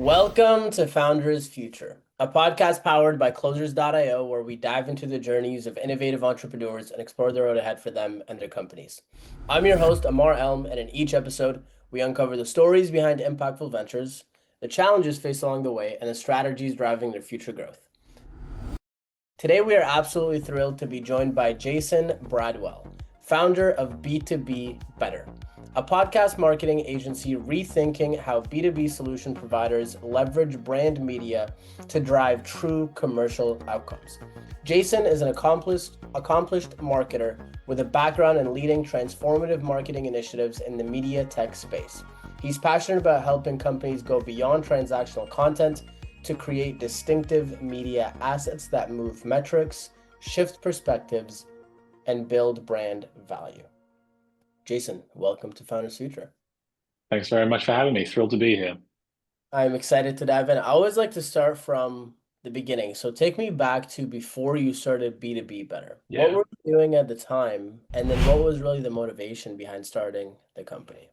Welcome to Founders Future, a podcast powered by closersio, where we dive into the journeys of innovative entrepreneurs and explore the road ahead for them and their companies. I'm your host, Amar Elm, and in each episode, we uncover the stories behind impactful ventures, the challenges faced along the way, and the strategies driving their future growth. Today, we are absolutely thrilled to be joined by Jason Bradwell, founder of B2B Better, a podcast marketing agency rethinking how B2B solution providers leverage brand media to drive true commercial outcomes. Jason is an accomplished marketer with a background in leading transformative marketing initiatives in the media tech space. He's passionate about helping companies go beyond transactional content to create distinctive media assets that move metrics, shift perspectives, and build brand value. Jason, welcome to Founders Future. Thanks very much for having me. Thrilled to be here. I'm excited to dive in. I always like to start from the beginning. So take me back to before you started B2B Better. What Yeah. were you doing at the time? And then what was really the motivation behind starting the company?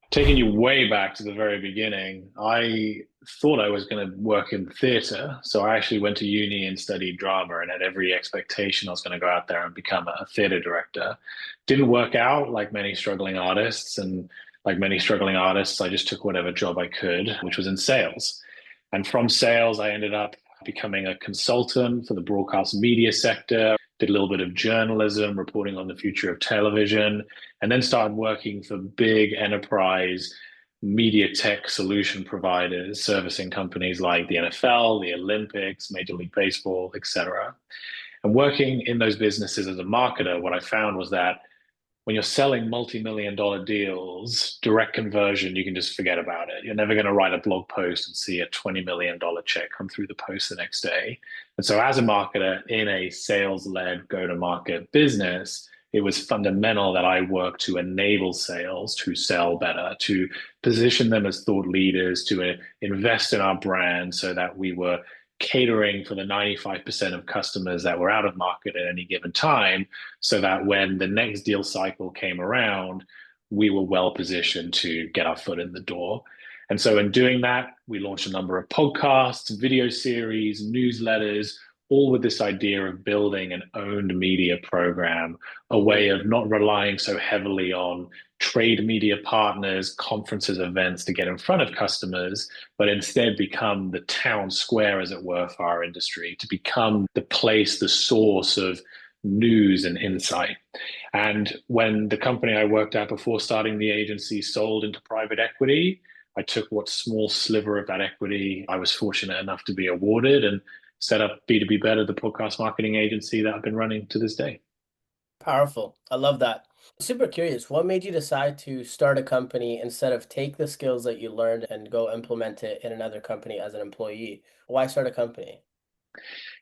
Taking you way back to the very beginning, I thought I was going to work in theatre. So I actually went to uni and studied drama and had every expectation I was going to go out there and become a theatre director. Didn't work out like many struggling artists. And like many struggling artists, I just took whatever job I could, which was in sales. And from sales, I ended up becoming a consultant for the broadcast media sector, did a little bit of journalism, reporting on the future of television, and then started working for big enterprise media tech solution providers, servicing companies like the NFL, the Olympics, Major League Baseball, etc. And working in those businesses as a marketer, what I found was that when you're selling multi-million dollar deals, direct conversion, you can just forget about it. You're never going to write a blog post and see a $20 million check come through the post the next day. And so as a marketer in a sales-led go-to-market business, it was fundamental that I work to enable sales to sell better, to position them as thought leaders, to invest in our brand so that we were catering for the 95% of customers that were out of market at any given time, so that when the next deal cycle came around, we were well positioned to get our foot in the door. And so in doing that, we launched a number of podcasts, video series, newsletters, all with this idea of building an owned media program, a way of not relying so heavily on trade media partners, conferences, events to get in front of customers, but instead become the town square, as it were, for our industry, to become the place, the source of news and insight. And when the company I worked at before starting the agency sold into private equity, I took what small sliver of that equity I was fortunate enough to be awarded and set up B2B Better, the podcast marketing agency that I've been running to this day. Powerful. I love that. Super curious. What made you decide to start a company instead of take the skills that you learned and go implement it in another company as an employee? Why start a company?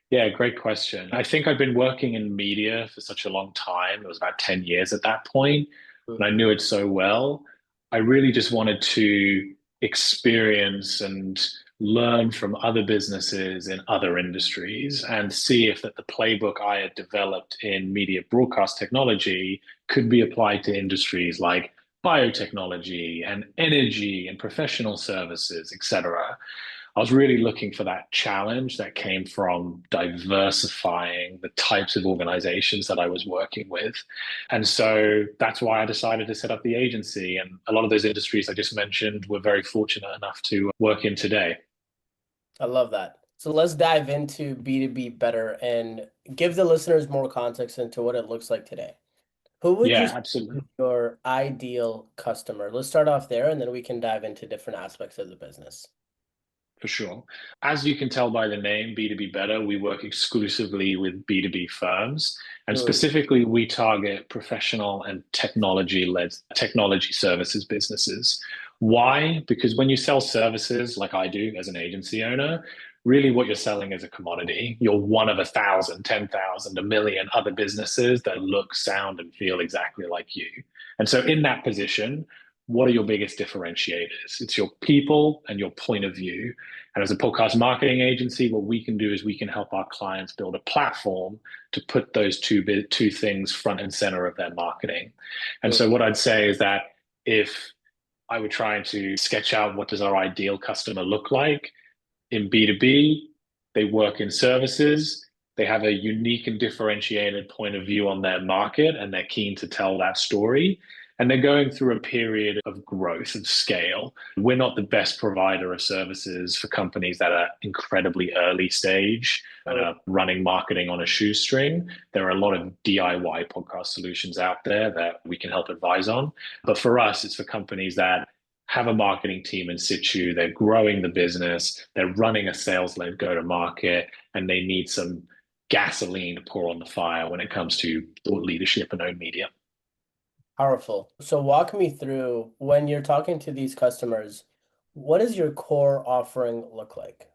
Yeah, great question. I think I'd been working in media for such a long time. It was about 10 years at that point, and I knew it so well. I really just wanted to experience and learn from other businesses in other industries and see if that the playbook I had developed in media broadcast technology could be applied to industries like biotechnology and energy and professional services, etc. I was really looking for that challenge that came from diversifying the types of organizations that I was working with. And so that's why I decided to set up the agency. And a lot of those industries I just mentioned were very fortunate enough to work in today. I love that. So let's dive into B2B Better and give the listeners more context into what it looks like today. Who would you Yeah, say absolutely. is your ideal customer? Let's start off there and then we can dive into different aspects of the business. For sure. As you can tell by the name B2B Better, we work exclusively with B2B firms. And Mm, specifically, we target professional and technology-led technology services businesses. Why? Because when you sell services like I do as an agency owner, really what you're selling is a commodity. You're one of 1,000, 10,000, a million other businesses that look, sound, and feel exactly like you. And so in that position, what are your biggest differentiators? It's your people and your point of view. And as a podcast marketing agency, what we can do is we can help our clients build a platform to put those two things front and center of their marketing. And mm, so what I'd say is that if I would try to sketch out what does our ideal customer look like. In B2B, they work in services. They have a unique and differentiated point of view on their market, and they're keen to tell that story. And they're going through a period of growth and scale. We're not the best provider of services for companies that are incredibly early stage and are running marketing on a shoestring. There are a lot of DIY podcast solutions out there that we can help advise on. But for us, it's for companies that have a marketing team in situ, they're growing the business, they're running a sales-led go-to-market, and they need some gasoline to pour on the fire when it comes to thought leadership and owned media. Powerful. So walk me through when you're talking to these customers, what does your core offering look like?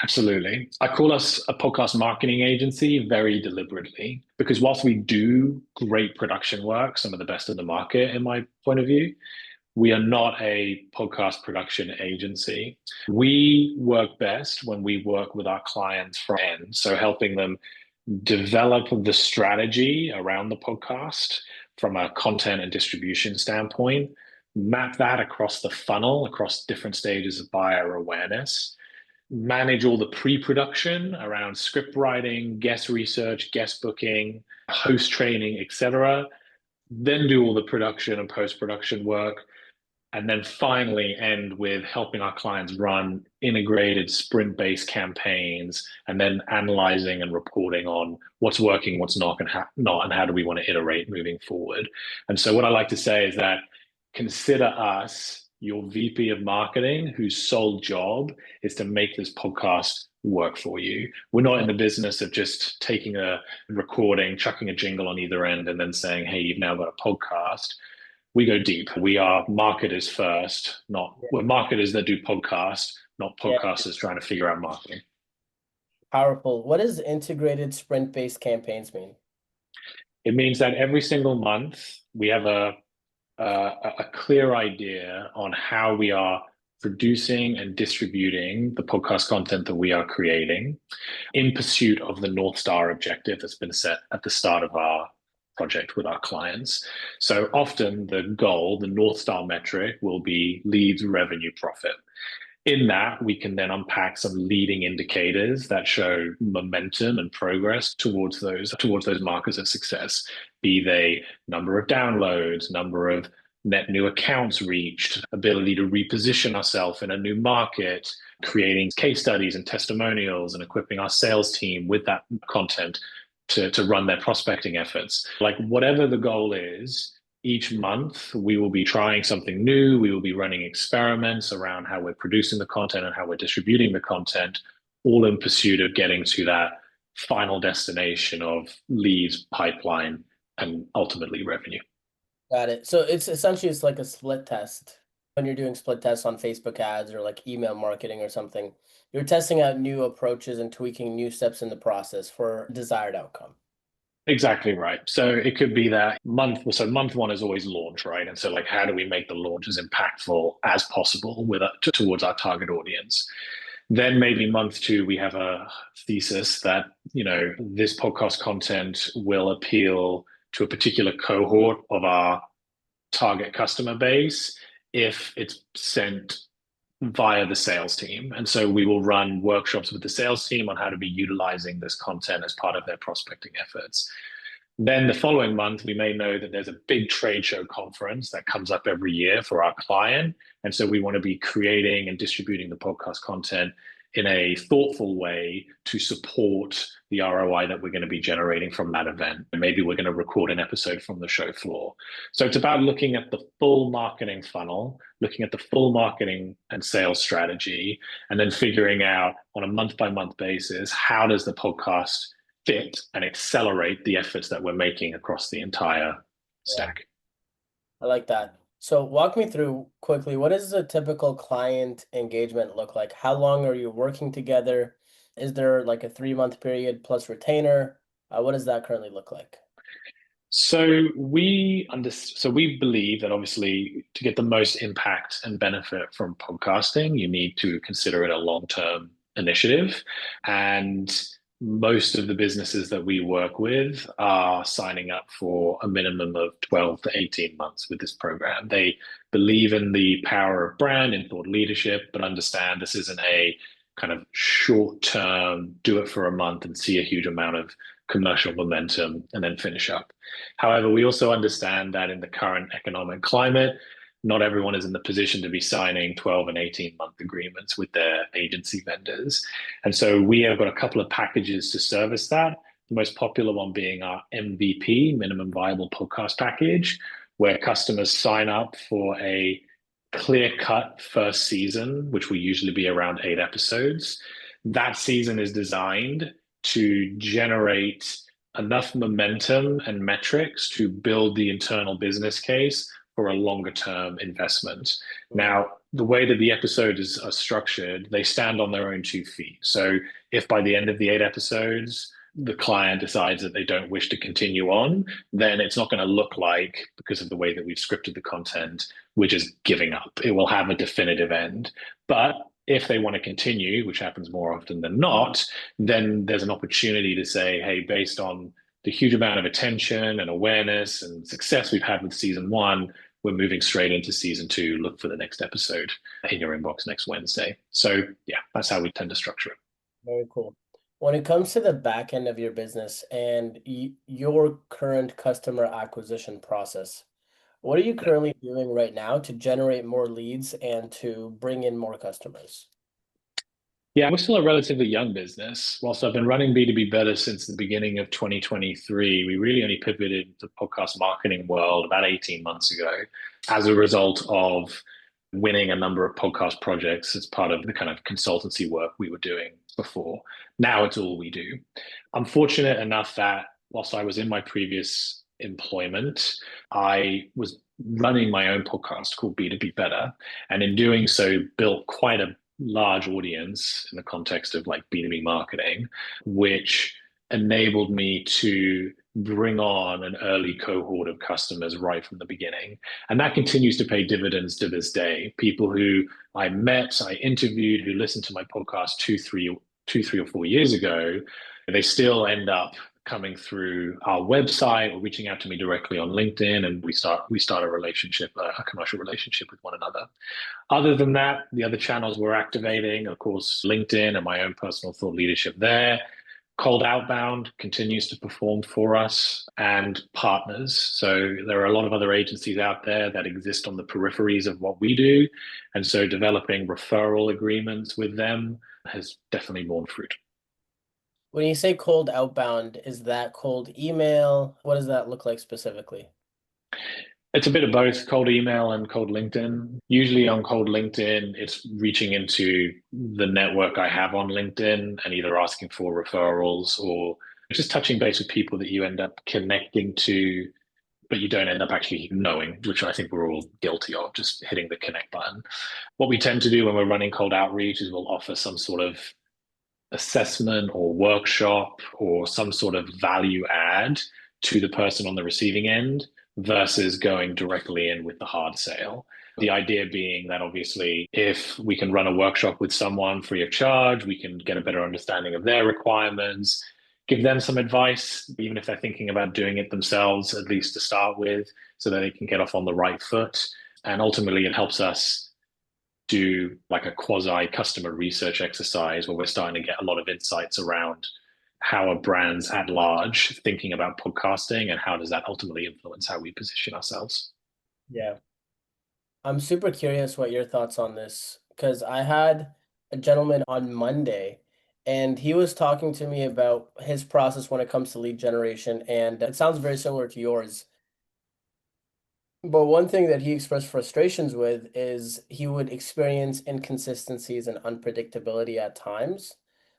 Absolutely. I call us a podcast marketing agency very deliberately because whilst we do great production work, some of the best in the market, in my point of view, we are not a podcast production agency. We work best when we work with our clients from end. So helping them develop the strategy around the podcast from a content and distribution standpoint, map that across the funnel, across different stages of buyer awareness, manage all the pre-production around script writing, guest research, guest booking, host training, etc. Then do all the production and post-production work, and then finally end with helping our clients run integrated sprint-based campaigns and then analyzing and reporting on what's working, what's not, and how do we want to iterate moving forward. And so what I like to say is that consider us your VP of marketing whose sole job is to make this podcast work for you. We're not in the business of just taking a recording, chucking a jingle on either end, and then saying, hey, you've now got a podcast. We go deep. We are marketers first, we're marketers that do podcasts, not podcasters trying to figure out marketing. Powerful. What does integrated sprint-based campaigns mean? It means that every single month we have a clear idea on how we are producing and distributing the podcast content that we are creating in pursuit of the North Star objective that's been set at the start of our project with our clients. So often the goal, the North Star metric, will be leads, revenue, profit. In that, we can then unpack some leading indicators that show momentum and progress towards those markers of success, be they number of downloads, number of net new accounts reached, ability to reposition ourselves in a new market, creating case studies and testimonials and equipping our sales team with that content to run their prospecting efforts. Like whatever the goal is, each month we will be trying something new. We will be running experiments around how we're producing the content and how we're distributing the content, all in pursuit of getting to that final destination of leads, pipeline, and ultimately revenue. Got it. So it's like a split test. When you're doing split tests on Facebook ads or like email marketing or something, you're testing out new approaches and tweaking new steps in the process for desired outcome. Exactly right. So it could be that month one is always launch, right? And so like, how do we make the launch as impactful as possible towards our target audience? Then maybe month two, we have a thesis that, this podcast content will appeal to a particular cohort of our target customer base if it's sent via the sales team. And so we will run workshops with the sales team on how to be utilizing this content as part of their prospecting efforts. Then the following month, we may know that there's a big trade show conference that comes up every year for our client. And so we want to be creating and distributing the podcast content in a thoughtful way to support the ROI that we're going to be generating from that event. And maybe we're going to record an episode from the show floor. So it's about looking at the full marketing funnel, looking at the full marketing and sales strategy, and then figuring out on a month-by-month basis, how does the podcast fit and accelerate the efforts that we're making across the entire stack. I like that. So walk me through quickly, what does a typical client engagement look like? How long are you working together? Is there like a 3-month period plus retainer? What does that currently look like? So we believe that obviously to get the most impact and benefit from podcasting, you need to consider it a long-term initiative. And most of the businesses that we work with are signing up for a minimum of 12 to 18 months with this program. They believe in the power of brand and thought leadership, but understand this isn't a kind of short term, do it for a month and see a huge amount of commercial momentum and then finish up. However, we also understand that in the current economic climate, not everyone is in the position to be signing 12 and 18-month agreements with their agency vendors. And so we have got a couple of packages to service that. The most popular one being our MVP, minimum viable podcast package, where customers sign up for a clear cut first season, which will usually be around 8 episodes. That season is designed to generate enough momentum and metrics to build the internal business case for a longer term investment. Now, the way that the episodes are structured, they stand on their own 2 feet. So if by the end of the 8 episodes, the client decides that they don't wish to continue on, then it's not going to look like, because of the way that we've scripted the content, we're just giving up. It will have a definitive end. But if they want to continue, which happens more often than not, then there's an opportunity to say, hey, based on the huge amount of attention and awareness and success we've had with season one, we're moving straight into season two. Look for the next episode in your inbox next Wednesday. So yeah, that's how we tend to structure it. Very cool. When it comes to the back end of your business and your current customer acquisition process, what are you currently doing right now to generate more leads and to bring in more customers? Yeah, we're still a relatively young business. Whilst I've been running B2B Better since the beginning of 2023, we really only pivoted to the podcast marketing world about 18 months ago as a result of winning a number of podcast projects as part of the kind of consultancy work we were doing before. Now it's all we do. I'm fortunate enough that whilst I was in my previous employment, I was running my own podcast called B2B Better. And in doing so, built quite a large audience in the context of like B2B marketing, which enabled me to bring on an early cohort of customers right from the beginning. And that continues to pay dividends to this day. People who I met, I interviewed, who listened to my podcast two, three or 4 years ago, they still end up coming through our website or reaching out to me directly on LinkedIn, and we start a relationship, a commercial relationship with one another. Other than that, the other channels we're activating, of course, LinkedIn and my own personal thought leadership there. Cold outbound continues to perform for us, and partners. So there are a lot of other agencies out there that exist on the peripheries of what we do. And so developing referral agreements with them has definitely borne fruit. When you say cold outbound, is that cold email? What does that look like specifically? It's a bit of both, cold email and cold LinkedIn. Usually on cold LinkedIn, it's reaching into the network I have on LinkedIn and either asking for referrals or just touching base with people that you end up connecting to, but you don't end up actually knowing, which I think we're all guilty of, just hitting the connect button. What we tend to do when we're running cold outreach is we'll offer some sort of assessment or workshop or some sort of value add to the person on the receiving end versus going directly in with the hard sale. The idea being that obviously, if we can run a workshop with someone free of charge, we can get a better understanding of their requirements, give them some advice, even if they're thinking about doing it themselves, at least to start with, so that they can get off on the right foot. And ultimately, it helps us do like a quasi customer research exercise where we're starting to get a lot of insights around how are brands at large thinking about podcasting and how does that ultimately influence how we position ourselves. Yeah. I'm super curious what your thoughts on this, because I had a gentleman on Monday and he was talking to me about his process when it comes to lead generation, and it sounds very similar to yours. But one thing that he expressed frustrations with is he would experience inconsistencies and unpredictability at times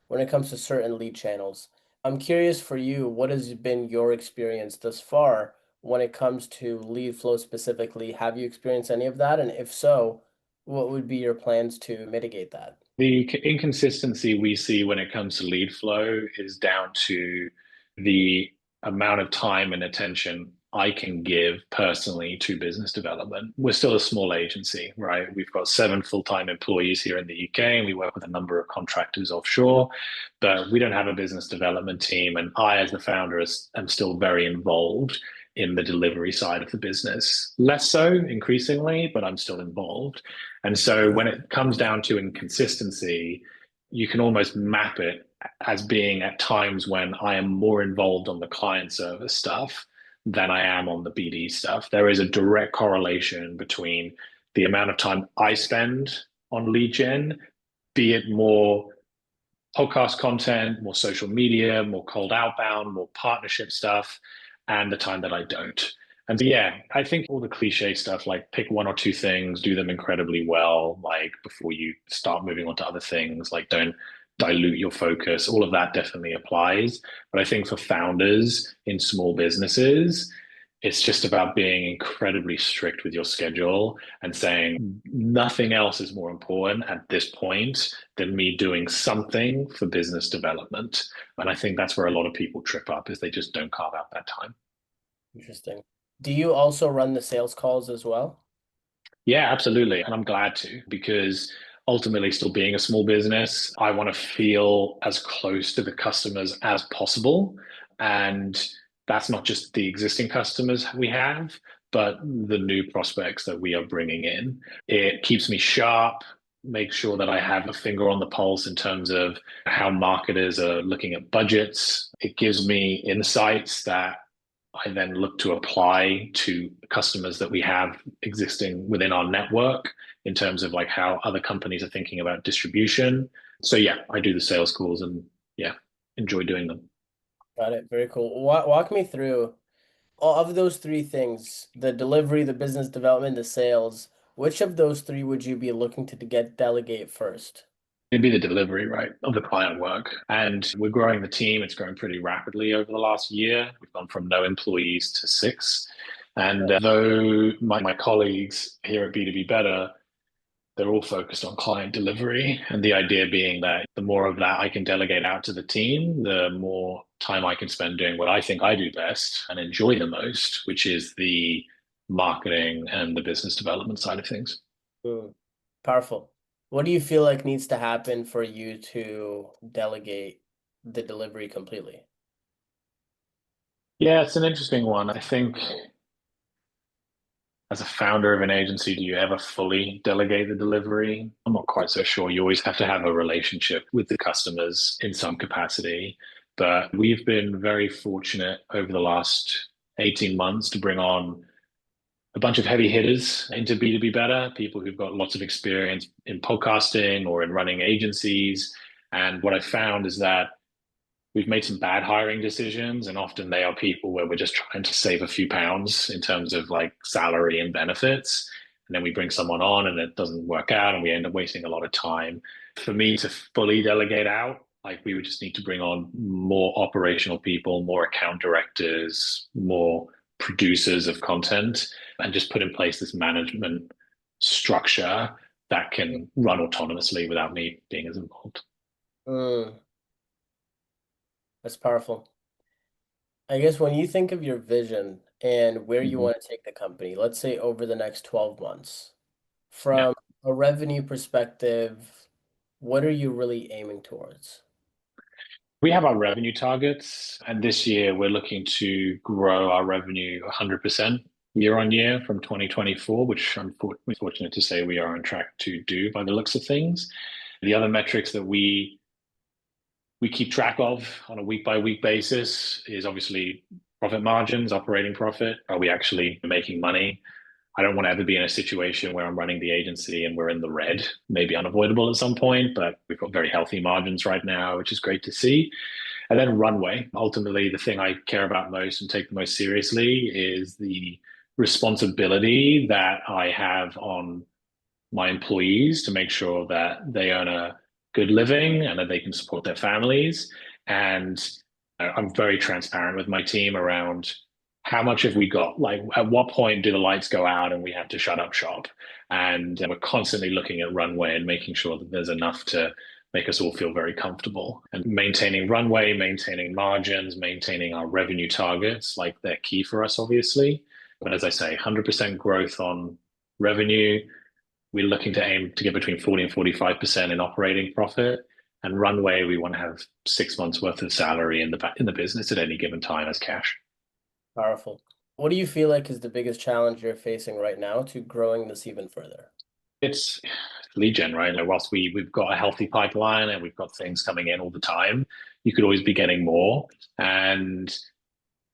when it comes to certain lead channels. I'm curious for you, what has been your experience thus far when it comes to lead flow specifically? Have you experienced any of that? And if so, what would be your plans to mitigate that? The inconsistency we see when it comes to lead flow is down to the amount of time and attention I can give personally to business development. We're still a small agency, right? We've got 7 full-time employees here in the UK, and we work with a number of contractors offshore, but we don't have a business development team. And I, as the founder, am still very involved in the delivery side of the business. Less so increasingly, but I'm still involved. And so when it comes down to inconsistency, you can almost map it as being at times when I am more involved on the client service stuff than I am on the BD stuff. There is a direct correlation between the amount of time I spend on lead gen, be it more podcast content, more social media, more cold outbound, more partnership stuff, and the time that I don't. And so, yeah, I think all the cliche stuff, like pick 1 or 2 things, do them incredibly well, like before you start moving on to other things, like don't dilute your focus. All of that definitely applies. But I think for founders in small businesses, it's just about being incredibly strict with your schedule and saying nothing else is more important at this point than me doing something for business development. And I think that's where a lot of people trip up, is they just don't carve out that time. Interesting. Do you also run the sales calls as well? Yeah, absolutely. And I'm glad to, because ultimately, still being a small business, I want to feel as close to the customers as possible. And that's not just the existing customers we have, but the new prospects that we are bringing in. It keeps me sharp, makes sure that I have a finger on the pulse in terms of how marketers are looking at budgets. It gives me insights that I then look to apply to customers that we have existing within our network in terms of like how other companies are thinking about distribution. So yeah, I do the sales calls and yeah, enjoy doing them. Got it. Very cool. Walk me through all of those three things, the delivery, the business development, the sales. Which of those three would you be looking to get delegate first? It'd be the delivery, right, of the client work. And we're growing the team. It's grown pretty rapidly over the last year. We've gone from no employees to 6. And though my colleagues here at B2B Better, they're all focused on client delivery. And the idea being that the more of that I can delegate out to the team, the more time I can spend doing what I think I do best and enjoy the most, which is the marketing and the business development side of things. Mm, powerful. What do you feel like needs to happen for you to delegate the delivery completely? Yeah, it's an interesting one. I think as a founder of an agency, do you ever fully delegate the delivery? I'm not quite so sure. You always have to have a relationship with the customers in some capacity. But we've been very fortunate over the last 18 months to bring on a bunch of heavy hitters into B2B Better, people who've got lots of experience in podcasting or in running agencies. And what I found is that we've made some bad hiring decisions, and often they are people where we're just trying to save a few pounds in terms of like salary and benefits. And then we bring someone on and it doesn't work out and we end up wasting a lot of time. For me to fully delegate out, like we would just need to bring on more operational people, more account directors, more producers of content, and just put in place this management structure that can run autonomously without me being as involved. Mm, that's powerful. I guess when you think of your vision and where you Mm-hmm. want to take the company, let's say over the next 12 months, Yeah. from a revenue perspective, what are you really aiming towards? We have our revenue targets, and this year we're looking to grow our revenue 100% year on year from 2024, which I'm fortunate to say we are on track to do by the looks of things. The other metrics that we keep track of on a week by week basis is obviously profit margins, operating profit. Are we actually making money? I don't want to ever be in a situation where I'm running the agency and we're in the red. Maybe unavoidable at some point, but we've got very healthy margins right now, which is great to see. And then runway. Ultimately, the thing I care about most and take the most seriously is the responsibility that I have on my employees to make sure that they earn a good living and that they can support their families. And I'm very transparent with my team around how much have we got? Like, at what point do the lights go out and we have to shut up shop? And we're constantly looking at runway and making sure that there's enough to make us all feel very comfortable. And maintaining runway, maintaining margins, maintaining our revenue targets, like they're key for us, obviously. But as I say, 100% growth on revenue. We're looking to aim to get between 40 and 45% in operating profit. And runway, we want to have 6 months worth of salary in the business at any given time as cash. Powerful. What do you feel like is the biggest challenge you're facing right now to growing this even further? It's lead gen, right? Like whilst we've got a healthy pipeline and we've got things coming in all the time, you could always be getting more. And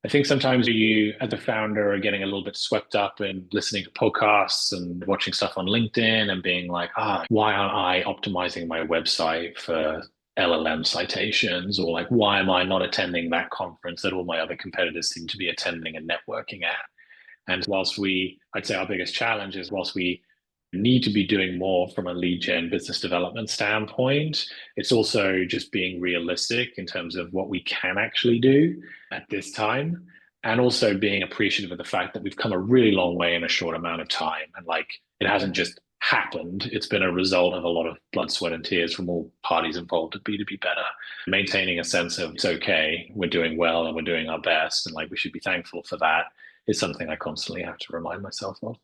I think sometimes you, as a founder, are getting a little bit swept up in listening to podcasts and watching stuff on LinkedIn and being like, why aren't I optimizing my website for LLM citations? Or like, why am I not attending that conference that all my other competitors seem to be attending and networking at? And I'd say our biggest challenge is whilst we need to be doing more from a lead gen business development standpoint, it's also just being realistic in terms of what we can actually do at this time. And also being appreciative of the fact that we've come a really long way in a short amount of time. And like, it hasn't just happened. It's been a result of a lot of blood, sweat, and tears from all parties involved at B2B Better. Maintaining a sense of it's okay, we're doing well and we're doing our best, and like we should be thankful for that is something I constantly have to remind myself of.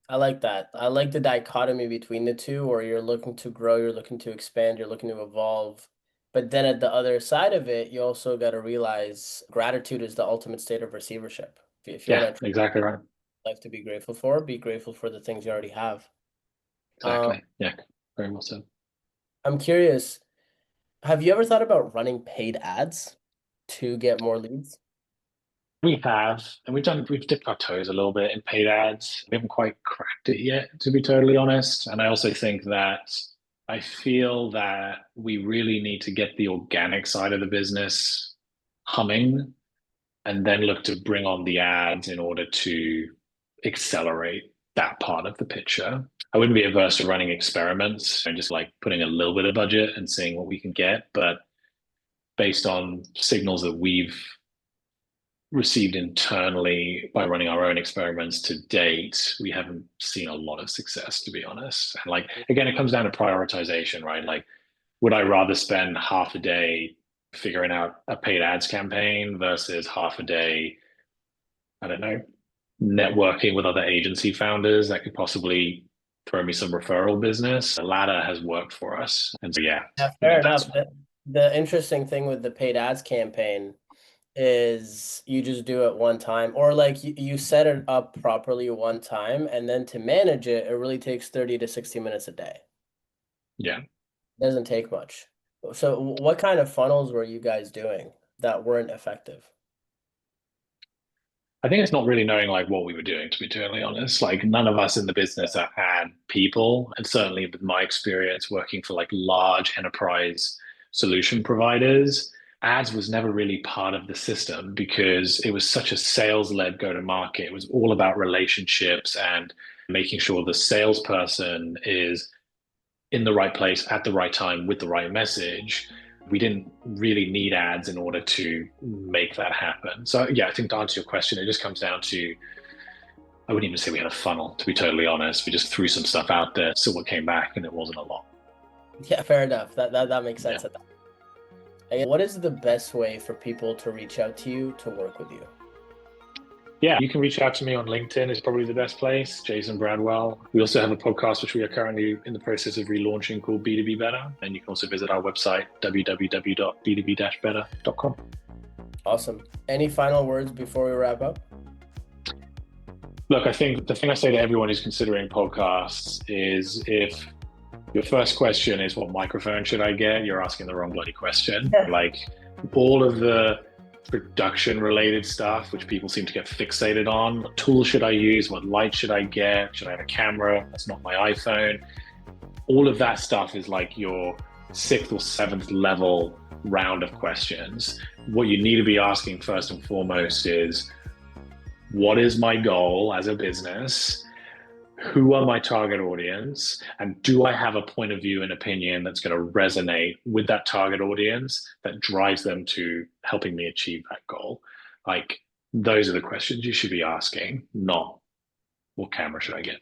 I like that. I like the dichotomy between the two, where you're looking to grow, you're looking to expand, you're looking to evolve. But then at the other side of it, you also got to realize gratitude is the ultimate state of receivership. If you Yeah, want to exactly right. life to be grateful for, be grateful for the things you already have. Exactly. Yeah, very well said. I'm curious, have you ever thought about running paid ads to get more leads? We have, and we've dipped our toes a little bit in paid ads. We haven't quite cracked it yet, to be totally honest. And I also think that I feel that we really need to get the organic side of the business humming and then look to bring on the ads in order to accelerate that part of the picture. I wouldn't be averse to running experiments and just like putting a little bit of budget and seeing what we can get. But based on signals that we've received internally by running our own experiments to date, we haven't seen a lot of success, to be honest. And like, again, it comes down to prioritization, right? Like, would I rather spend half a day figuring out a paid ads campaign versus half a day, I don't know, networking with other agency founders that could possibly throw me some referral business? The latter has worked for us. And so, yeah, Yeah, fair that's enough. The interesting thing with the paid ads campaign is you just do it one time, or like you set it up properly one time, and then to manage it, it really takes 30 to 60 minutes a day. yeah. It doesn't take much. So what kind of funnels were you guys doing that weren't effective? I think it's not really knowing like what we were doing, to be totally honest. Like none of us in the business are ad people. And certainly with my experience working for like large enterprise solution providers, ads was never really part of the system because it was such a sales-led go-to-market. It was all about relationships and making sure the salesperson is in the right place at the right time with the right message. We didn't really need ads in order to make that happen. So yeah, I think to answer your question, it just comes down to, I wouldn't even say we had a funnel, to be totally honest. We just threw some stuff out there, saw what came back, and it wasn't a lot. Yeah, fair enough. That makes Yeah. sense. And what is the best way for people to reach out to you to work with you? Yeah, you can reach out to me on LinkedIn is probably the best place, Jason Bradwell. We also have a podcast, which we are currently in the process of relaunching called B2B Better. And you can also visit our website, www.b2b-better.com. Awesome. Any final words before we wrap up? Look, I think the thing I say to everyone who's considering podcasts is if your first question is what microphone should I get, you're asking the wrong bloody question. Like all of the production related stuff, which people seem to get fixated on. What tool should I use? What light should I get? Should I have a camera? That's not my iPhone. All of that stuff is like your 6th or 7th level round of questions. What you need to be asking first and foremost is, what is my goal as a business? Who are my target audience? And do I have a point of view and opinion that's going to resonate with that target audience that drives them to helping me achieve that goal? Like, those are the questions you should be asking, not what camera should I get?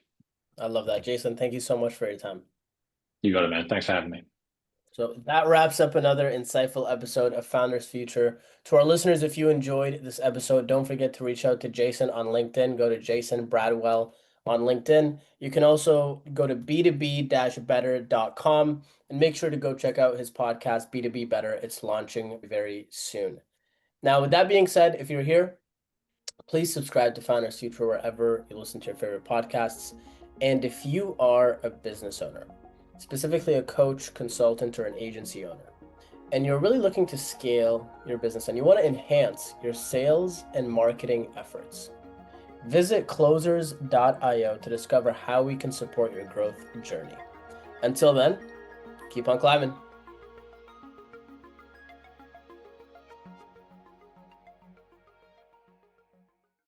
I love that. Jason, thank you so much for your time. You got it, man. Thanks for having me. So that wraps up another insightful episode of Founders Future. To our listeners, if you enjoyed this episode, don't forget to reach out to Jason on LinkedIn. Go to Jason Bradwell on LinkedIn. You can also go to b2b-better.com and make sure to go check out his podcast, B2B Better. It's launching very soon. Now, with that being said, if you're here, please subscribe to Founders Future wherever you listen to your favorite podcasts. And if you are a business owner, specifically a coach, consultant, or an agency owner, and you're really looking to scale your business and you want to enhance your sales and marketing efforts, visit closersio to discover how we can support your growth journey. Until then, keep on climbing.